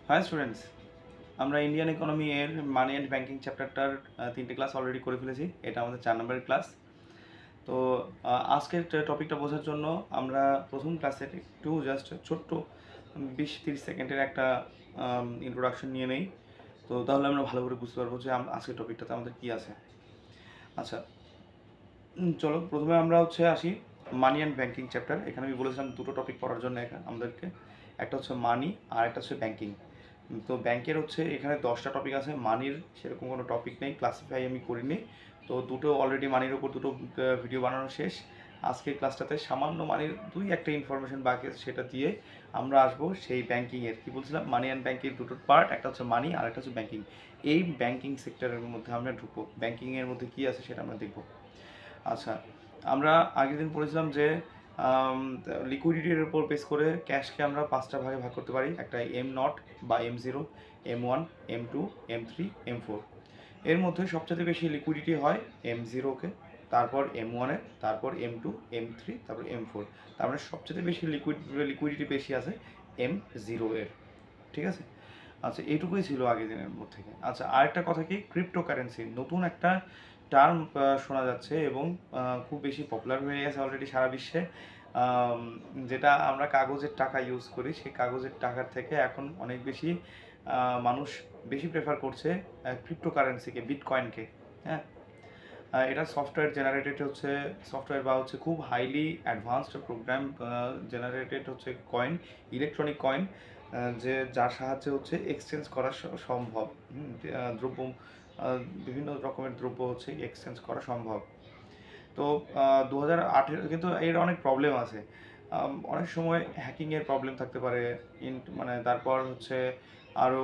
High students, আমরা Indian economy এর মানি and banking চ্যাপ্টারটার 3টে ক্লাস অলরেডি করে ফেলেছি। এটা আমাদের 4 নম্বরের ক্লাস। তো আজকের টপিকটা বোঝার জন্য আমরা প্রথম ক্লাসের একটু জাস্ট ছোট্ট 20-30 সেকেন্ডের একটা ইন্ট্রোডাকশন নিয়ে নেই। তো তাহলে আমরা ভালো করে বুঝতে পারবো যে আজকের টপিকটাতে আমাদের কী আছে। আচ্ছা, চলো প্রথমে আমরা আসি মানি অ্যান্ড ব্যাংকিং চ্যাপ্টার। এখানে আমি বলেছিলাম দুটো টপিক পড়ার জন্য আমাদেরকে, একটা হচ্ছে মানি আর একটা হচ্ছে ব্যাংকিং। তো ব্যাংকের এখানে 10টা টপিক আছে, মানির সেরকম কোনো টপিক নেই, ক্লাসিফাই আমি করিনি। তো দুটো অলরেডি মানির ওপর দুটো ভিডিও বানানো শেষ। আজকের ক্লাসটাতে সামান্য মানির একটা ইনফরমেশন বাকি আছে, সেটা দিয়ে আমরা আসবো সেই ব্যাংকিংয়ের, কী বলছিলাম, মানি অ্যান্ড ব্যাংকের দুটো পার্ট, একটা হচ্ছে মানি আর একটা হচ্ছে ব্যাংকিং। এই ব্যাংকিং সেক্টরের মধ্যে আমরা ঢুকবো, ব্যাংকিংয়ের মধ্যে কী আছে সেটা আমরা দেখবো। আচ্ছা, আমরা আগের দিন পড়েছিলাম যে লিকুইডিটির উপর বেস করে ক্যাশকে আমরা 5টা ভাগে ভাগ করতে পারি। একটা M0 বা M0, M1, M2, M3, M4। এর মধ্যে সবচেয়ে বেশি লিকুইডিটি হয় M0-কে, তারপর M1-এ, তারপর M2, M3, তারপর M4। তার মানে সবচেয়ে বেশি লিকুইডিটি বেশি আছে M0-এর। ঠিক আছে? আচ্ছা, এইটুকুই ছিল আগের দিনের মধ্যে থেকে। আচ্ছা, আরেকটা কথা কি, ক্রিপ্টোকারেন্সি নতুন একটা টার্ম শোনা যাচ্ছে এবং খুব বেশি পপুলার হয়ে গেছে অলরেডি সারা বিশ্বে। যেটা আমরা কাগজের টাকা ইউজ করি, সেই কাগজের টাকার থেকে এখন অনেক বেশি মানুষ বেশি প্রেফার করছে ক্রিপ্টোকারেন্সিকে, বিটকয়েনকে। হ্যাঁ, এটা সফটওয়্যার জেনারেটেড সফটওয়্যার বা খুব highly advanced program generated coin, electronic coin, যে যার সাহায্যে এক্সচেঞ্জ করা সম্ভব। দ্রব্য, বিভিন্ন রকমের দ্রব্য এক্সচেঞ্জ করা সম্ভব। তো 2018, কিন্তু এর অনেক প্রবলেম আছে। অনেক সময় হ্যাকিংয়ের প্রবলেম থাকতে পারে, মানে তারপর আরও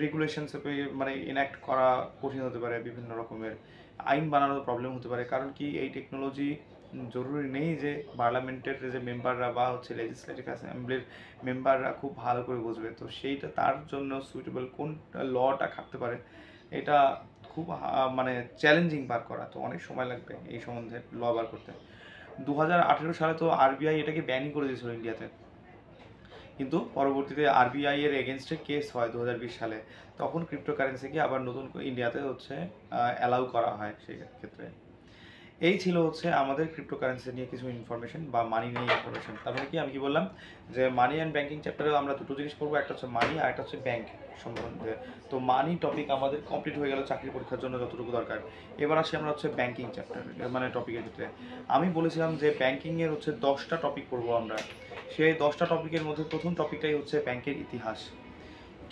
রেগুলেশনস মানে ইনঅ্যাক্ট করা কঠিন হতে পারে, বিভিন্ন রকমের আইন বানানোর প্রবলেম হতে পারে। কারণ কি, এই টেকনোলজি জরুরি নেই যে পার্লামেন্টের যে মেম্বাররা বা লেজিসলেটিভ অ্যাসেম্বলির মেম্বাররা খুব ভালো করে বুঝবে। তো সেইটা তার জন্য সুইটেবল কোন লটা খাটতে পারে, এটা খুব মানে চ্যালেঞ্জিং বার করা। তো অনেক সময় লাগবে এই সম্বন্ধে ল বার করতে। 2018 সালে তো আরবিআই এটাকে ব্যানই করে দিয়েছিল ইন্ডিয়াতে, কিন্তু পরবর্তীতে আরবিআই এর এগেনস্টে কেস হয় 2020 সালে। তখন ক্রিপ্টোকারেন্সিকে আবার নতুন ইন্ডিয়াতে অ্যালাউ করা হয় সেই ক্ষেত্রে। এই ছিল আমাদের ক্রিপ্টোকারেন্সি নিয়ে কিছু ইনফরমেশন বা মানি নিয়ে ইনফরমেশন। তারপরে কি আমি কি বললাম যে মানি অ্যান্ড ব্যাংকিং চ্যাপ্টারে আমরা দুটো জিনিস পড়বো, একটা হচ্ছে মানি আর একটা হচ্ছে ব্যাংক সম্বন্ধে। তো মানি টপিক আমাদের কমপ্লিট হয়ে গেল চাকরি পরীক্ষার জন্য যতটুকু দরকার। এবার আসি আমরা ব্যাংকিং চ্যাপ্টার মানে টপিকের ক্ষেত্রে। আমি বলেছিলাম যে ব্যাংকিংয়ের 10টা টপিক পড়বো আমরা। সেই 10টা টপিকের মধ্যে প্রথম টপিকটাই ব্যাংকের ইতিহাস।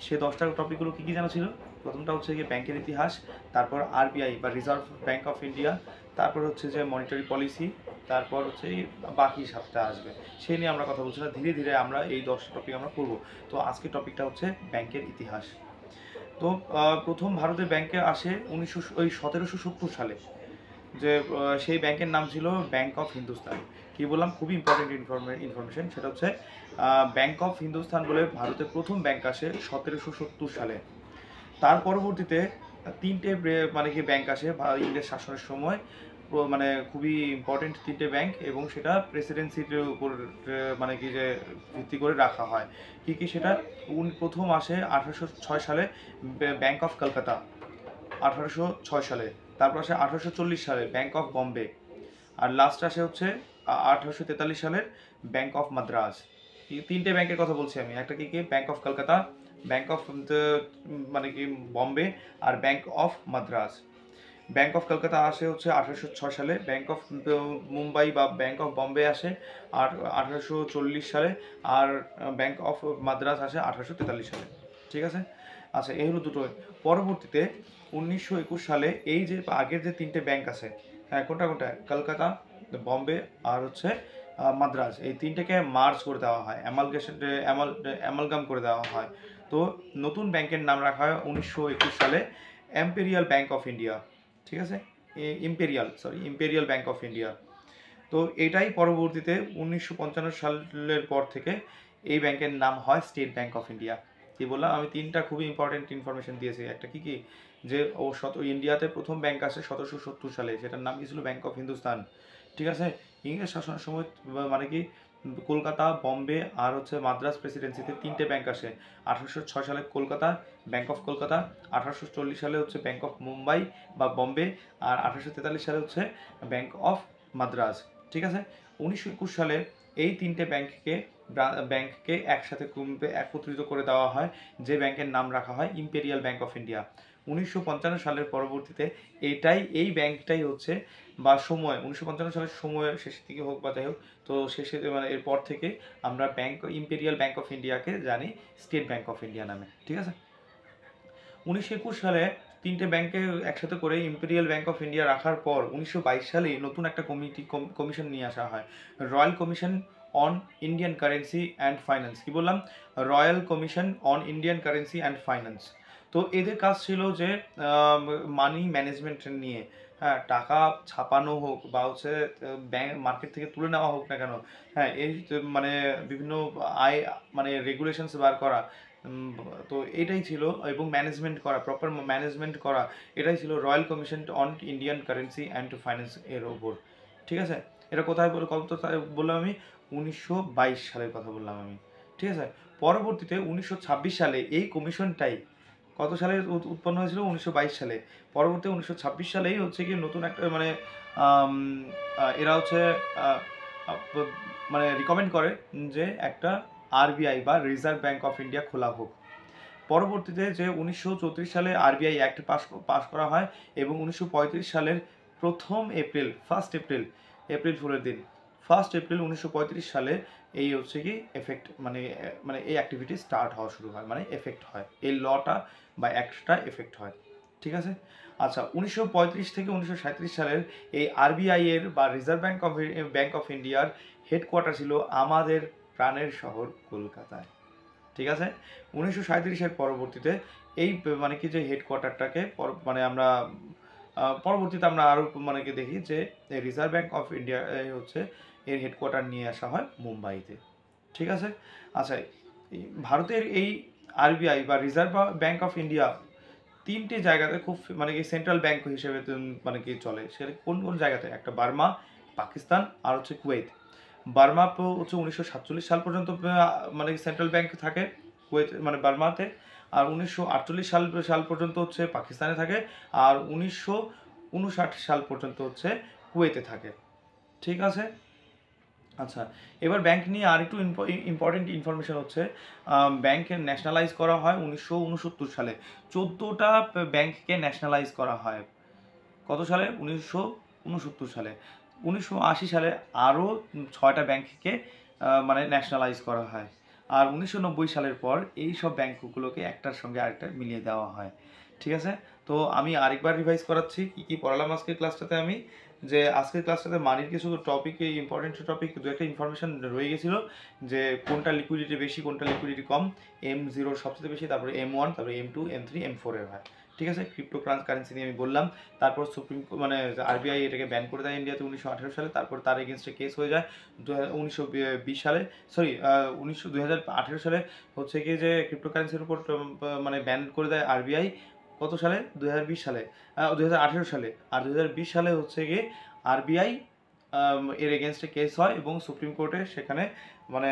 সে 10টা টপিকগুলো কী কী জানা ছিল? প্রথমটা গিয়ে ব্যাংকের ইতিহাস, তারপর আরবিআই বা রিজার্ভ ব্যাংক অফ ইন্ডিয়া, তারপর যে মনিটারি পলিসি, তারপর বাকি 7টা আসবে। সেই নিয়ে আমরা কথা বলছিলাম। ধীরে ধীরে আমরা এই 10টা টপিক আমরা পড়বো। তো আজকের টপিকটা ব্যাংকের ইতিহাস। তো প্রথম ভারতের ব্যাংকে আসে 1770 সালে। যে সেই ব্যাংকের নাম ছিল ব্যাংক অফ হিন্দুস্তান। কি বললাম, খুবই ইম্পর্টেন্ট ইনফরমেশন। সেটা ব্যাংক অফ হিন্দুস্তান বলে ভারতের প্রথম ব্যাংক আসে 1770 সালে। তার পরবর্তীতে 3টে মানে কি ব্যাংক আসে ইংরেজ শাসনের সময়, মানে খুবই ইম্পর্টেন্ট 3টে ব্যাংক, এবং সেটা প্রেসিডেন্সির উপর মানে কি যে ভিত্তি করে রাখা হয়। কি কি সেটা? প্রথম আসে 1806 সালে ব্যাংক অফ কলকাতা, 1806 সালে। তারপর আসে 1840 সালে ব্যাংক অফ বম্বে। আর লাস্ট আসে 1843 সালের ব্যাংক অফ মাদ্রাজ। এই 3টে ব্যাংকের কথা বলছি আমি। একটা কি কি, bank of Kolkata, bank of মানে কি বম্বে, আর bank of Madras. Bank of Kolkata আসে 1806 সালে, ব্যাংক অফ মুম্বাই বা ব্যাংক অফ বম্বে আসে আর 1840 সালে, আর ব্যাংক অফ মাদ্রাজ আসে 1843 সালে। ঠিক আছে? আচ্ছা, এই হলো দুটো। পরবর্তীতে 1921 সালে এই যে আগের যে 3টে ব্যাংক আছে, হ্যাঁ, কোনটা কোনটা, কলকাতা, বম্বে আর মাদ্রাজ, এই 3টেকে মার্জ করে দেওয়া হয়, অ্যামালগাম করে দেওয়া হয়। তো নতুন ব্যাংকের নাম রাখা হয় 1921 সালে এম্পেরিয়াল ব্যাংক অফ ইন্ডিয়া। ঠিক আছে? Imperial bank of India. তো এটাই পরবর্তীতে 1955 সালের পর থেকে এই ব্যাংকের নাম হয় স্টেট ব্যাংক অফ ইন্ডিয়া। কি বললাম আমি, 3টা খুবই ইম্পর্টেন্ট ইনফরমেশন দিয়েছি। একটা কি কি, যে ইন্ডিয়াতে প্রথম ব্যাংক আসে 1770 সালে, সেটার নাম কি ছিল? Bank of Hindustan. ঠিক আছে? ইংরেজ শাসনের সময় মানে কি কলকাতা, বম্বে আর হচ্ছে মাদ্রাজ প্রেসিডেন্সিতে 3টে ব্যাংক আসে। 1806 সালে কলকাতা, ব্যাংক অফ কলকাতা, 1840 সালে হচ্ছে ব্যাংক অফ মুম্বাই বা বম্বে, আর 1843 সালে হচ্ছে ব্যাংক অফ মাদ্রাজ। ঠিক আছে, 1921 সালে এই 3টে ব্যাংককে একসাথে একত্রিত করে দেওয়া হয়, যে ব্যাংকের নাম রাখা হয় ইম্পেরিয়াল ব্যাংক অফ ইন্ডিয়া। 1955 সালের পরবর্তীতে এই ব্যাংকটাই হচ্ছে বা 1955 সালের সময় শেষের দিকে হোক বা যাই হোক, তো শেষে মানে এরপর থেকে আমরা ইম্পেরিয়াল ব্যাংক অফ ইন্ডিয়াকে জানি স্টেট ব্যাংক অফ ইন্ডিয়া নামে। ঠিক আছে, 1921 সালে 3টে ব্যাংকে একসাথে করে ইম্পেরিয়াল ব্যাংক অফ ইন্ডিয়া রাখার পর 1922 সালে নতুন একটা কমিশন নিয়ে আসা হয়, royal commission on Indian currency and finance. কি বললাম? Royal commission on Indian currency and finance. তো এদের কাজ ছিল যে মানি ম্যানেজমেন্ট নিয়ে, হ্যাঁ, টাকা ছাপানো হোক বা হচ্ছে ব্যাংক মার্কেট থেকে তুলে নেওয়া হোক না কেন, হ্যাঁ, এই মানে বিভিন্ন আয় মানে রেগুলেশনস বার করা, তো এটাই ছিল, এবং ম্যানেজমেন্ট করা, প্রপার ম্যানেজমেন্ট করা, এটাই ছিল royal commission on Indian currency and finance এর ওপর। ঠিক আছে, এটা কোথায় বললাম আমি? 1922 সালের কথা বললাম আমি। ঠিক আছে, পরবর্তীতে 1926 সালে এই কমিশনটাই কত সালে উৎপন্ন হয়েছিল? 1922 সালে। পরবর্তী 1926 সালেই হচ্ছে কি নতুন একটা মানে এরা হচ্ছে মানে রিকমেন্ড করে যে একটা আরবিআই বা রিজার্ভ ব্যাংক অফ ইন্ডিয়া খোলা হোক। পরবর্তীতে যে 1934 সালে আরবিআই অ্যাক্ট পাস করা হয়, এবং 1935 সালের ফার্স্ট এপ্রিল ফুলের দিন 1935 সালে এই হচ্ছে কি মানে এই অ্যাক্টিভিটি স্টার্ট হওয়া শুরু হয়, মানে এফেক্ট হয়, এই লটা বা অ্যাক্টটা এফেক্ট হয়। ঠিক আছে, আচ্ছা, 1935 থেকে 1937 সালের এই আরবিআই এর বা রিজার্ভ ব্যাংক অফ ইন্ডিয়ার হেডকোয়ার্টার ছিল আমাদের প্রাণের শহর কলকাতায়। ঠিক আছে, 1937-এর পরবর্তীতে এই মানে কি যে হেডকোয়ার্টারটাকে মানে আমরা পরবর্তীতে আমরা আরও মানে কি দেখি যে রিজার্ভ ব্যাংক অফ ইন্ডিয়া হচ্ছে এর হেডকোয়ার্টার নিয়ে আসা হয় মুম্বাইতে। ঠিক আছে, আচ্ছা, ভারতের এই আরবিআই বা রিজার্ভ ব্যাংক অফ ইন্ডিয়া 3টে জায়গাতে খুব মানে কি সেন্ট্রাল ব্যাংক হিসেবে মানে কি চলে, সেটা কোন কোন জায়গাতে? একটা বার্মা, পাকিস্তান, আর হচ্ছে কুয়েত। বার্মা হচ্ছে 1947 সাল পর্যন্ত মানে সেন্ট্রাল ব্যাংক থাকে কুয়েত মানে বার্মাতে, আর 1948 সাল পর্যন্ত হচ্ছে পাকিস্তানে থাকে, আর 1959 সাল পর্যন্ত হচ্ছে কুয়েতে থাকে। ঠিক আছে, আচ্ছা, এবার ব্যাংক নিয়ে আর একটু ইম্পর্টেন্ট ইনফরমেশন হচ্ছে, ব্যাংক ন্যাশনালাইজ করা হয় 1969 সালে। 14টা ব্যাংককে ন্যাশনালাইজ করা হয়। কত সালে? 1969 সালে। 1980 সালে আরও 6টা ব্যাংককে মানে ন্যাশনালাইজ করা হয়, আর 1990 সালের পর এই সব ব্যাংকগুলোকে একটার সঙ্গে আরেকটা মিলিয়ে দেওয়া হয়। ঠিক আছে, তো আমি আরেকবার রিভাইজ করাচ্ছি কী কী পড়ালাম আজকের ক্লাসটাতে আমি, যে আজকের ক্লাসটাতে মানির কিছু টপিকে ইম্পর্টেন্ট টপিক দু একটা ইনফরমেশন রয়ে গেছিলো, যে কোনটা লিকুইডিটি বেশি, কোনটা লিকুইডিটি কম, M0 সবচেয়ে বেশি, তারপরে M1, তারপরে M2, M3, M4 এর হয়। ঠিক আছে, ক্রিপ্টো কারেন্সি নিয়ে আমি বললাম। তারপর মানে আরবিআই এটাকে ব্যান করে দেয় ইন্ডিয়াতে 1918 সালে, তারপর তার এগেনস্টে কেস হয়ে যায় 1920 সালে, 2018 সালে হচ্ছে কি যে ক্রিপ্টো কারেন্সির উপর মানে ব্যান করে দেয় আরবিআই। কত সালে? 2020 সালে, 2018 সালে। আর 2020 সালে হচ্ছে গিয়ে আরবিআই এর এগেনস্টে কেস হয়, এবং সুপ্রিম কোর্টে সেখানে মানে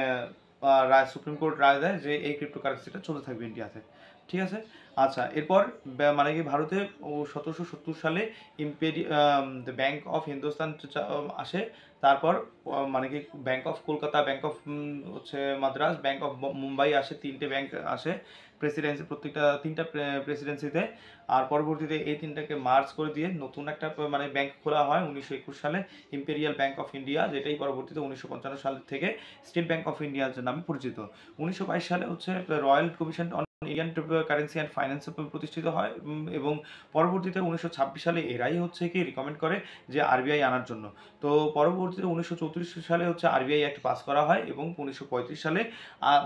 সুপ্রিম কোর্ট রায় দেয় যে এই ক্রিপ্টো কারেন্সিটা চলতে থাকবে ইন্ডিয়াতে। ঠিক আছে, আচ্ছা, এরপর মানে কি ভারতে 1770 সালে ব্যাংক অফ হিন্দুস্তান আসে। তারপর মানে কি bank of Kolkata, bank of হচ্ছে মাদ্রাজ, ব্যাংক অফ মুম্বাই আসে, 3টে ব্যাংক আসে প্রত্যেকটা 3টা প্রেসিডেন্সিতে। আর পরবর্তীতে এই 3টাকে মার্জ করে দিয়ে নতুন একটা মানে ব্যাংক খোলা হয় 1921 সালে, ইম্পেরিয়াল ব্যাংক অফ ইন্ডিয়া, যেটাই পরবর্তীতে 1955 সাল থেকে স্টেট ব্যাংক অফ ইন্ডিয়া নামে পরিচিত। 1922 সালে হচ্ছে royal commission on Indian currency and finance প্রতিষ্ঠিত হয়, এবং পরবর্তীতে 1926 সালে এরাই হচ্ছে কি রিকমেন্ড করে যে আরবিআই আনার জন্য। তো পরবর্তীতে 1934 সালে হচ্ছে আরবিআই অ্যাক্ট পাস করা হয়, এবং 1935 সালে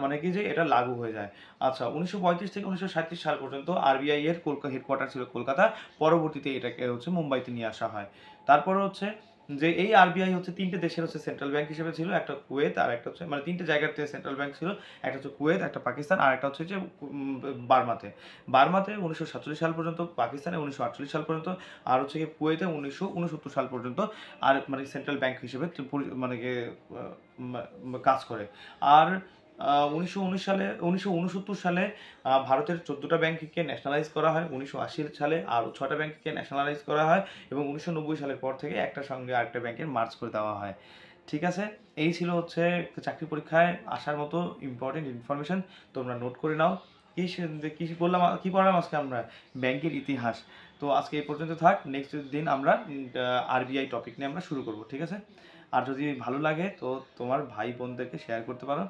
মানে কি যে এটা লাগু হয়ে যায়। আচ্ছা, 1935 থেকে 1937 সাল পর্যন্ত আরবিআই এর হেডকোয়ার্টার ছিল কলকাতা, পরবর্তীতে এটাকে হচ্ছে মুম্বাইতে নিয়ে আসা হয়। তারপর হচ্ছে যে এই আরবিআই হচ্ছে ৩টে দেশের হচ্ছে সেন্ট্রাল ব্যাংক হিসেবে ছিল। একটা কুয়েত, আর একটা হচ্ছে মানে ৩টে জায়গাতে সেন্ট্রাল ব্যাংক ছিল। একটা হচ্ছে কুয়েত, একটা পাকিস্তান, আর একটা হচ্ছে যে বার্মাতে। বার্মাতে ১৯৪৭ সাল পর্যন্ত, পাকিস্তানে ১৯৪৮ সাল পর্যন্ত, আর হচ্ছে গিয়ে কুয়েতে ১৯৬৯ সাল পর্যন্ত আর মানে সেন্ট্রাল ব্যাংক হিসেবে মানে কাজ করে। আর ১৯৬৯ সালে ভারতের ১৪টা ব্যাংককে ন্যাশনালাইজ করা হয়। ১৯৮০ সালে আরও ৬টা ব্যাংককে ন্যাশনালাইজ করা হয় এবং ১৯৯০ সালের পর থেকে একটার সঙ্গে আরেকটা ব্যাংকের মার্জ করে দেওয়া হয়। ঠিক আছে? এই ছিল হচ্ছে চাকরি পরীক্ষায় আসার মতো ইম্পর্টেন্ট ইনফরমেশন। তোমরা নোট করে নাও। কি বললাম, কি পড়ালাম আজকে আমরা? ব্যাংকের ইতিহাস। তো আজকে এই পর্যন্ত থাক। নেক্সট দিন আমরা আরবিআই টপিক নিয়ে আমরা শুরু করব। ঠিক আছে? আর যদি ভালো লাগে তো তোমার ভাই বোনদেরকে শেয়ার করতে পারো,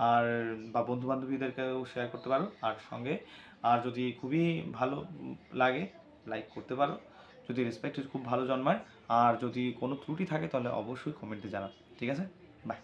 আর বা বন্ধু বান্ধবীদেরকেও শেয়ার করতে পারো। আর সঙ্গে আর যদি খুবই ভালো লাগে লাইক করতে পারো, যদি রেসপেক্ট খুব ভালো জন্মায়। আর যদি কোনো ত্রুটি থাকে তাহলে অবশ্যই কমেন্টে জানাও। ঠিক আছে? বাই।